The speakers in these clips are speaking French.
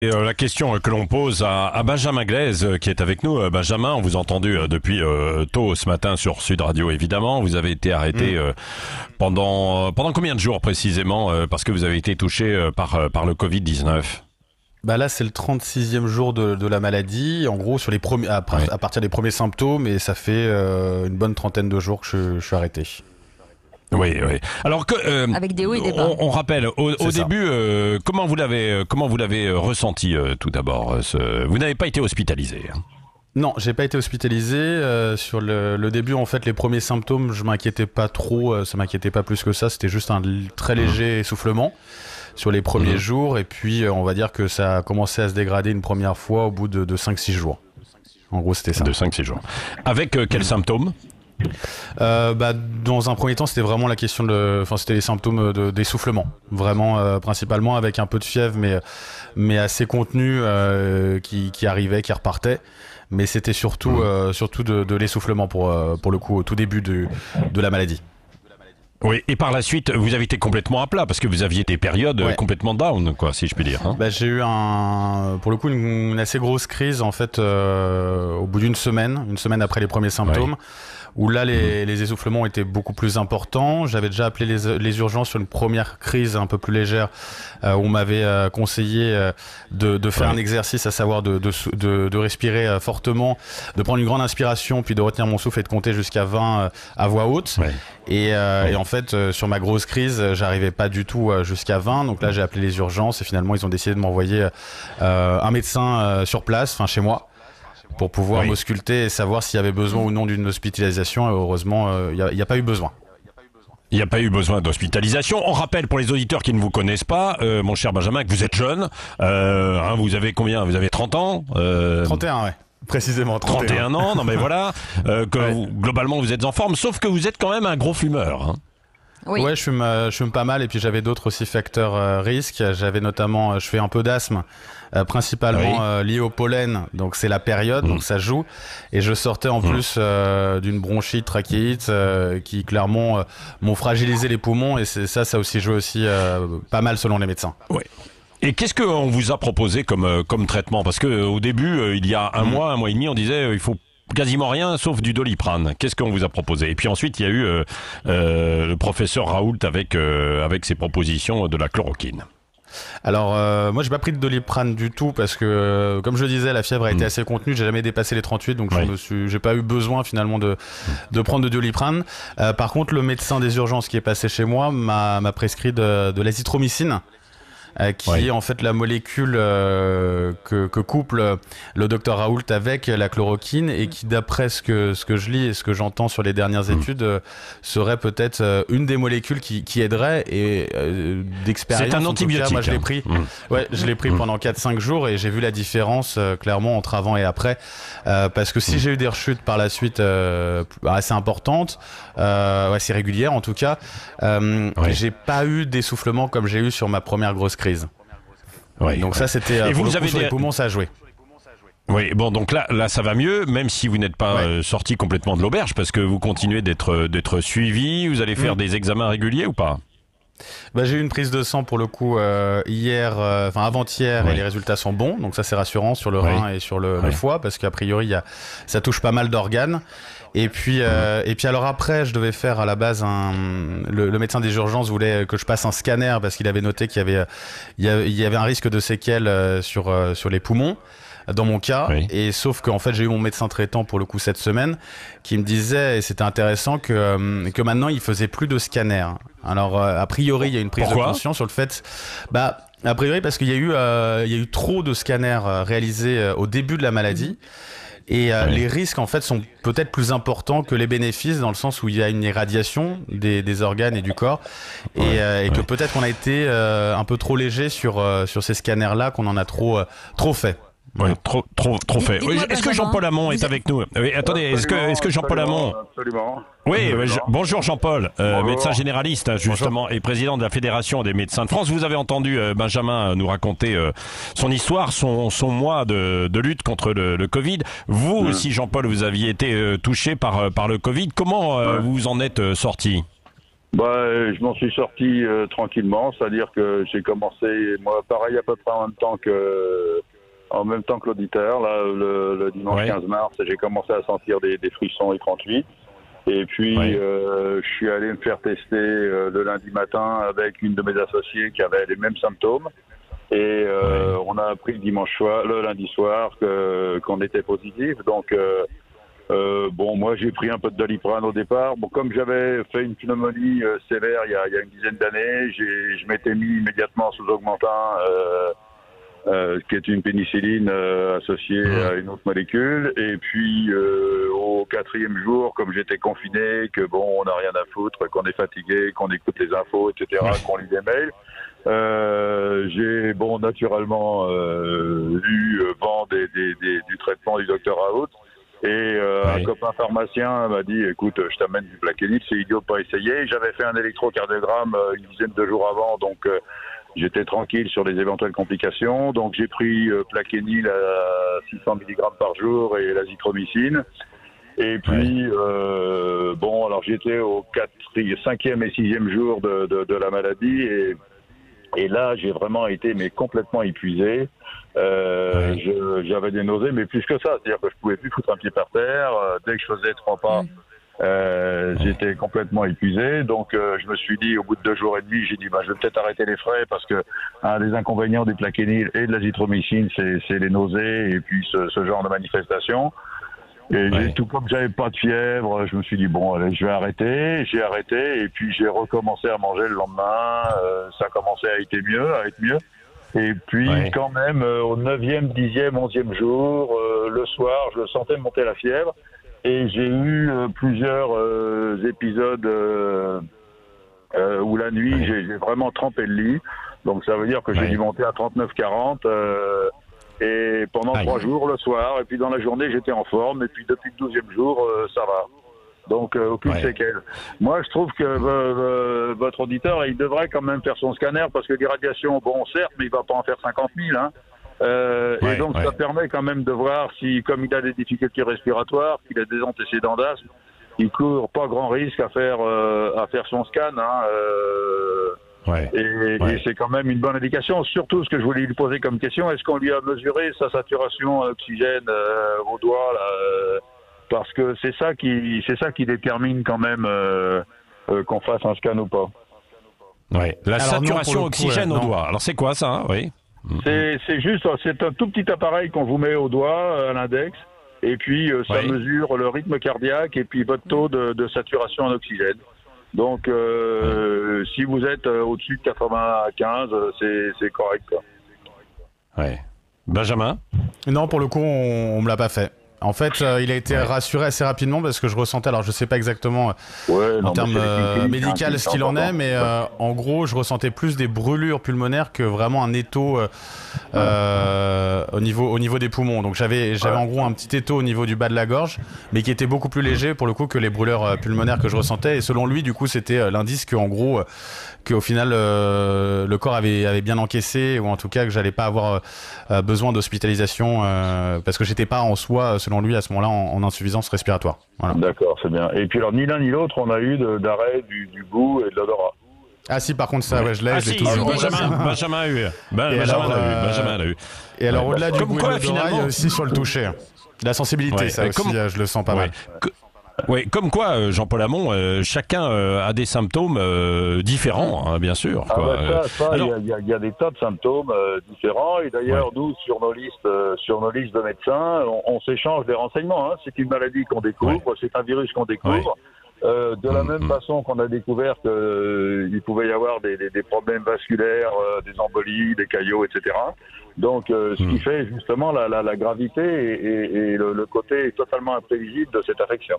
Et la question que l'on pose à Benjamin Glaise qui est avec nous. Benjamin, on vous a entendu depuis tôt ce matin sur Sud Radio évidemment. Vous avez été arrêté pendant combien de jours précisément parce que vous avez été touché par le Covid-19? Bah là, c'est le 36e jour de la maladie. En gros, sur les premiers, à partir des premiers symptômes, et ça fait une bonne trentaine de jours que je suis arrêté. Oui, oui. Alors que avec des hauts et des bas. On rappelle au début comment vous l'avez ressenti tout d'abord. Vous n'avez pas été hospitalisé. Hein. Non, j'ai pas été hospitalisé. Sur le début, en fait, les premiers symptômes, je m'inquiétais pas trop. Ça m'inquiétait pas plus que ça. C'était juste un très léger essoufflement sur les premiers jours. Et puis, on va dire que ça a commencé à se dégrader une première fois au bout de 5-6 jours. En gros, c'était ça. De 5-6 jours. Avec quels symptômes? Dans un premier temps, c'était vraiment la question c'était les symptômes d'essoufflement, vraiment principalement avec un peu de fièvre, mais assez contenu qui arrivait, qui repartait. Mais c'était surtout de l'essoufflement pour le coup au tout début de la maladie. Oui, et par la suite, vous avez été complètement à plat parce que vous aviez des périodes complètement down, quoi, si je puis dire. Hein. J'ai eu pour le coup une assez grosse crise en fait au bout d'une semaine après les premiers symptômes. Où là les essoufflements étaient beaucoup plus importants. J'avais déjà appelé les urgences sur une première crise un peu plus légère où on m'avait conseillé de faire un exercice, à savoir de respirer fortement, de prendre une grande inspiration, puis de retenir mon souffle et de compter jusqu'à 20 à voix haute. Et en fait, sur ma grosse crise, j'arrivais pas du tout jusqu'à 20. Donc là, j'ai appelé les urgences et finalement, ils ont décidé de m'envoyer un médecin sur place, enfin chez moi, pour pouvoir m'ausculter et savoir s'il y avait besoin ou non d'une hospitalisation. Et heureusement, il n'y a pas eu besoin. Il n'y a pas eu besoin d'hospitalisation. On rappelle pour les auditeurs qui ne vous connaissent pas, mon cher Benjamin, que vous êtes jeune. Vous avez combien? Vous avez 30 ans 31, ouais. Précisément, 31 ans, non mais voilà. Globalement, vous êtes en forme, sauf que vous êtes quand même un gros fumeur. Hein. Oui. Ouais, je fume pas mal et puis j'avais d'autres aussi facteurs risques. J'avais notamment, je fais un peu d'asthme, principalement lié au pollen. Donc c'est la période, donc ça joue. Et je sortais en plus d'une bronchite, trachéite, qui clairement m'ont fragilisé les poumons et ça a aussi joué aussi pas mal selon les médecins. Oui. Et qu'est-ce qu'on vous a proposé comme traitement? Parce que au début, il y a un mois et demi, on disait il faut quasiment rien sauf du Doliprane. Qu'est-ce qu'on vous a proposé? Et puis ensuite, il y a eu le professeur Raoult avec ses propositions de la chloroquine. Alors moi j'ai pas pris de Doliprane du tout parce que comme je le disais la fièvre a été assez contenue, j'ai jamais dépassé les 38 donc j'ai pas eu besoin finalement de prendre de Doliprane. Par contre le médecin des urgences qui est passé chez moi m'a prescrit de l'azithromycine. Qui est en fait la molécule que couple le docteur Raoult avec la chloroquine et qui d'après ce que je lis et ce que j'entends sur les dernières études serait peut-être une des molécules qui aiderait et d'expérience. C'est un antibiotique. Cas, moi je l'ai pris, je l'ai pris pendant 4-5 jours et j'ai vu la différence clairement entre avant et après parce que si j'ai eu des rechutes par la suite assez importantes, assez régulières en tout cas, j'ai pas eu d'essoufflement comme j'ai eu sur ma première grosse crise. Donc ça c'était pour le coup, sur les poumons ça a joué. Oui, bon donc là ça va mieux, même si vous n'êtes pas sorti complètement de l'auberge parce que vous continuez d'être suivi, vous allez faire des examens réguliers ou pas? J'ai eu une prise de sang pour le coup avant-hier et les résultats sont bons, donc ça c'est rassurant sur le rein et sur le foie parce qu'a priori ça touche pas mal d'organes. Et puis alors après je devais faire à la base le médecin des urgences voulait que je passe un scanner parce qu'il avait noté qu'il y avait un risque de séquelles sur les poumons dans mon cas et sauf qu'en fait j'ai eu mon médecin traitant pour le coup cette semaine qui me disait et c'était intéressant que maintenant il faisait plus de scanner. Alors a priori il y a une prise de conscience sur le fait a priori parce qu'il y a eu trop de scanners réalisés au début de la maladie. Et les risques en fait sont peut-être plus importants que les bénéfices dans le sens où il y a une irradiation des organes et du corps et que peut-être qu'on a été un peu trop léger sur ces scanners là, qu'on en a trop fait. Oui, trop fait. Est-ce que Jean-Paul Hamon est avec nous? Oui, attendez, est-ce que Jean-Paul Hamon... Absolument. Oui, bonjour Jean-Paul, médecin généraliste justement et président de la Fédération des médecins de France. Vous avez entendu Benjamin nous raconter son histoire, son mois de lutte contre le Covid. Vous aussi Jean-Paul, vous aviez été touché par le Covid. Comment vous en êtes sorti? Bah, je m'en suis sorti tranquillement, c'est-à-dire que j'ai commencé, moi, pareil à peu près en même temps que l'auditeur, là, le dimanche 15 mars, j'ai commencé à sentir des frissons et 38. Et puis, je suis allé me faire tester le lundi matin avec une de mes associées qui avait les mêmes symptômes. Et on a appris le lundi soir qu'on était positif. Donc, bon, moi, j'ai pris un peu de Doliprane au départ. Bon, comme j'avais fait une pneumonie sévère il y a une dizaine d'années, je m'étais mis immédiatement sous Augmentin, qui est une pénicilline associée à une autre molécule. Et puis, au 4e jour, comme j'étais confiné, que bon, on n'a rien à foutre, qu'on est fatigué, qu'on écoute les infos, etc., qu'on lit des mails, j'ai, bon, naturellement lu vent du traitement du docteur Raoult. Et un copain pharmacien m'a dit, écoute, je t'amène du Plaquenil, c'est idiot de pas essayer. J'avais fait un électrocardiogramme une dizaine de jours avant, donc j'étais tranquille sur les éventuelles complications. Donc j'ai pris Plaquenil à 600 mg par jour et l'azithromycine. Et puis, bon, alors j'étais au 5e et 6e jour de la maladie et là, j'ai vraiment été complètement épuisé. J'avais des nausées, mais plus que ça. C'est-à-dire que je pouvais plus foutre un pied par terre. Dès que je faisais 3 pas, j'étais complètement épuisé. Donc, je me suis dit, au bout de 2 jours et demi, j'ai dit, bah, je vais peut-être arrêter les frais parce que un des inconvénients du Plaquenil et de l'azithromycine, c'est les nausées et puis ce genre de manifestations. Et tout comme j'avais pas de fièvre, je me suis dit bon allez, je vais arrêter. J'ai arrêté et puis j'ai recommencé à manger le lendemain. Ça a commencé à être mieux. Et puis quand même au 9e, 10e, 11e jour, le soir, je sentais monter la fièvre et j'ai eu plusieurs épisodes où la nuit j'ai vraiment trempé le lit. Donc ça veut dire que j'ai dû monter à 39-40. Et pendant 3 jours le soir, et puis dans la journée j'étais en forme, et puis depuis le 12e jour ça va. Donc aucune séquelle. Moi je trouve que votre auditeur il devrait quand même faire son scanner parce que les radiations, bon certes, mais il va pas en faire 50 000. Hein. Et donc ça permet quand même de voir si, comme il a des difficultés respiratoires, qu'il a des antécédents d'asthme, il court pas grand risque à faire son scan. Hein, Et c'est quand même une bonne indication. Surtout, ce que je voulais lui poser comme question, est-ce qu'on lui a mesuré sa saturation en oxygène au doigt là, parce que c'est ça qui détermine quand même qu'on fasse un scan ou pas. La saturation oxygène au doigt. Alors c'est quoi ça, hein C'est juste, c'est un tout petit appareil qu'on vous met au doigt, à l'index, et puis ça mesure le rythme cardiaque et puis votre taux de saturation en oxygène. Donc, si vous êtes au-dessus de 95, c'est correct, quoi. Benjamin ? Non, pour le coup, on me l'a pas fait. En fait, il a été rassuré assez rapidement parce que je ressentais, alors je sais pas exactement en termes médical ce qu'il en est, mais en gros, je ressentais plus des brûlures pulmonaires que vraiment un étau au niveau des poumons. Donc j'avais en gros un petit étau au niveau du bas de la gorge, mais qui était beaucoup plus léger pour le coup que les brûlures pulmonaires que je ressentais. Et selon lui, du coup, c'était l'indice qu'en gros, qu'au final, le corps avait bien encaissé, ou en tout cas que j'allais pas avoir besoin d'hospitalisation parce que j'étais pas en soi, selon lui, à ce moment-là, en insuffisance respiratoire. Voilà. D'accord, c'est bien. Et puis alors, ni l'un ni l'autre, on a eu d'arrêt du goût et de l'odorat. Ah si, par contre, ça, je l'ai, je l'ai toujours. Benjamin a eu. Benjamin l'a eu. Et alors, au-delà du goût et de l'odorat, il y a aussi sur le toucher. La sensibilité, ça aussi, je le sens pas mal. Oui, comme quoi, Jean-Paul Hamon, chacun a des symptômes différents, hein, bien sûr. Il y a des tas de symptômes différents. Et d'ailleurs, nous, sur nos listes de médecins, on s'échange des renseignements. Hein. C'est une maladie qu'on découvre, c'est un virus qu'on découvre. De la même façon qu'on a découvert qu'il pouvait y avoir des problèmes vasculaires, des embolies, des caillots, etc. Donc, ce qui fait justement la gravité et le côté totalement imprévisible de cette affection.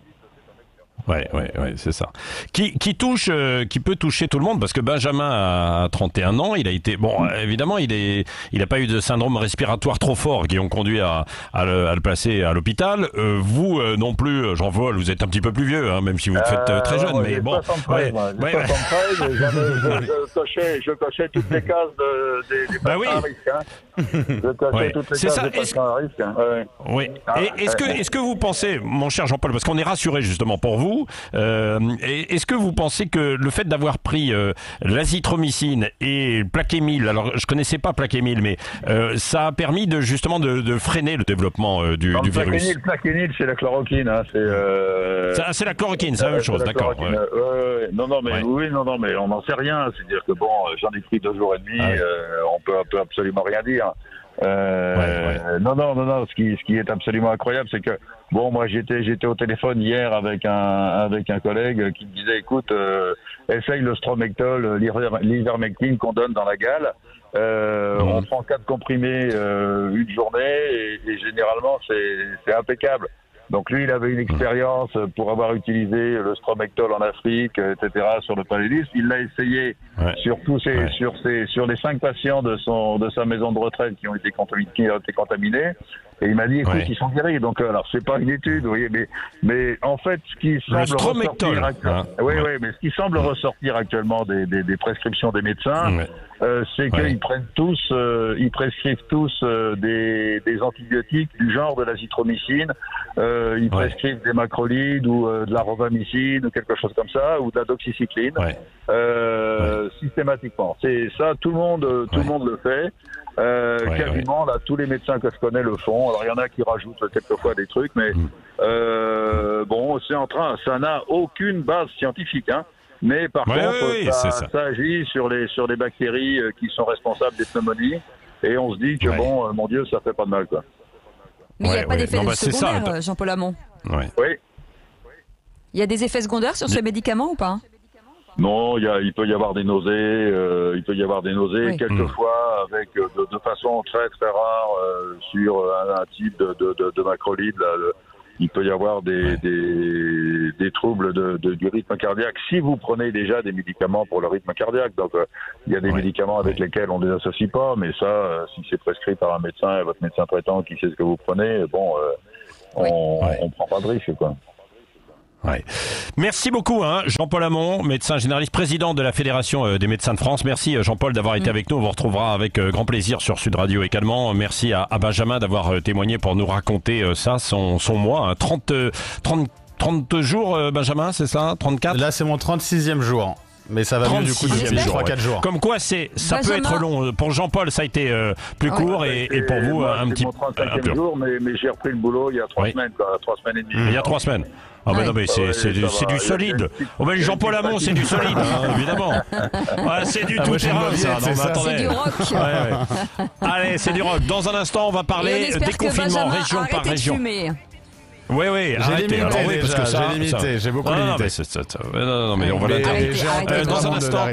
Ouais, c'est ça. Qui peut toucher tout le monde, parce que Benjamin a 31 ans, il a été, bon, évidemment, il a pas eu de syndrome respiratoire trop fort qui ont conduit à le placer à l'hôpital. Vous non plus, Jean-Paul, vous êtes un petit peu plus vieux, hein, même si vous le faites très jeune, mais bon. 73, je cochais toutes les cases des patients à risque. Hein. Je cochais toutes les cases des patients à risque. Hein. Oui. Est-ce que vous pensez, mon cher Jean-Paul, parce qu'on est rassuré justement pour vous, vous. Est-ce que vous pensez que le fait d'avoir pris l'azithromycine et Plaquenil, alors je connaissais pas Plaquenil, mais ça a permis justement de freiner le développement du virus. Plaquenil, c'est la chloroquine. Hein, c'est la chloroquine, c'est la même chose, d'accord. Non, mais on n'en sait rien. C'est-à-dire que j'en ai pris 2 jours et demi. On peut absolument rien dire. Non. Ce qui est absolument incroyable, c'est que moi j'étais au téléphone hier avec un collègue qui me disait écoute, essaye le Stromectol, l'ivermectine qu'on donne dans la gale. On prend 4 comprimés une journée et généralement c'est impeccable. Donc lui, il avait une expérience pour avoir utilisé le Stromectol en Afrique, etc. sur le paludisme. Il l'a essayé sur les 5 patients de sa maison de retraite qui ont été contaminés. Et il m'a dit, écoute, ils sont guéris. Donc, alors, c'est pas une étude, vous voyez, mais en fait, ce qui semble ressortir actuellement des prescriptions des médecins, c'est qu'ils ils prescrivent tous des antibiotiques du genre de l'azithromycine, ils prescrivent des macrolides ou de la rofamicine ou quelque chose comme ça, ou de la doxycycline, systématiquement. C'est ça, tout le monde le fait. Quasiment, là, tous les médecins que je connais le font. Alors, il y en a qui rajoutent quelquefois des trucs, mais ça n'a aucune base scientifique, hein. Mais par contre, ça agit sur les bactéries qui sont responsables des pneumonies, et on se dit que mon Dieu, ça fait pas de mal, quoi. Mais il n'y a pas d'effet secondaire, Jean-Paul Hamon. Oui. Il y a des effets secondaires sur ces médicaments ou pas? Non, il peut y avoir des nausées, quelquefois avec de façon très très rare sur un type de macrolide. Là, il peut y avoir des troubles du rythme cardiaque si vous prenez déjà des médicaments pour le rythme cardiaque. Donc il y a des médicaments avec lesquels on ne les associe pas, mais ça, si c'est prescrit par un médecin et votre médecin traitant qui sait ce que vous prenez, on prend pas de risque, quoi. Merci beaucoup, Jean-Paul Hamon, médecin généraliste, président de la Fédération des médecins de France. Merci Jean-Paul d'avoir été avec nous. On vous retrouvera avec grand plaisir sur Sud Radio également. Merci à Benjamin d'avoir témoigné pour nous raconter son mois. 30 jours, Benjamin, c'est ça? 34? Là, c'est mon 36e jour. Mais ça va mieux du coup depuis 3-4 jours. Comme quoi, ça peut être long. Pour Jean-Paul, ça a été plus court et pour vous, un petit peu. jour, mais j'ai repris le boulot il y a 3 semaines, 3 semaines et demie. Il y a 3 semaines. Ah non, mais c'est du solide. Jean-Paul Hamon, c'est du solide, évidemment. C'est du tout terrain, ça. C'est du rock. Allez, c'est du rock. Dans un instant, on va parler déconfinement, région par région. Oui, arrêtez. J'ai limité, j'ai beaucoup limité. Non, mais on va l'interdire. Dans un instant.